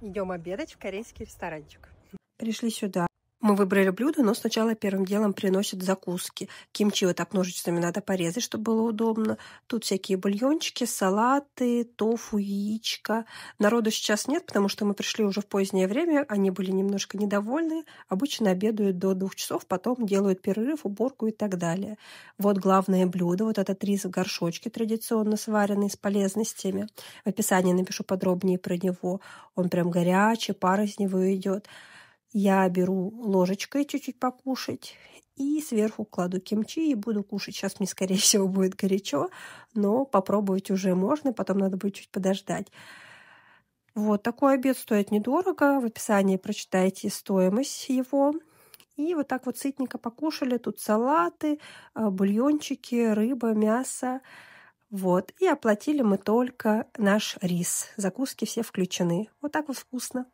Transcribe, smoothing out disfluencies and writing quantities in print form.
Идем обедать в корейский ресторанчик. Пришли сюда. Мы выбрали блюдо, но сначала первым делом приносят закуски. Кимчи вот так ножичками надо порезать, чтобы было удобно. Тут всякие бульончики, салаты, тофу, яичко. Народу сейчас нет, потому что мы пришли уже в позднее время. Они были немножко недовольны. Обычно обедают до 2 часов, потом делают перерыв, уборку и так далее. Вот главное блюдо. Вот этот рис в горшочке, традиционно сваренный, с полезностями. В описании напишу подробнее про него. Он прям горячий, пар из него идет. Я беру ложечкой чуть-чуть покушать и сверху кладу кимчи и буду кушать. Сейчас мне, скорее всего, будет горячо, но попробовать уже можно, потом надо будет чуть подождать. Вот такой обед стоит недорого. В описании прочитайте стоимость его. И вот так вот сытненько покушали. Тут салаты, бульончики, рыба, мясо. Вот. И оплатили мы только наш рис. Закуски все включены. Вот так вот вкусно.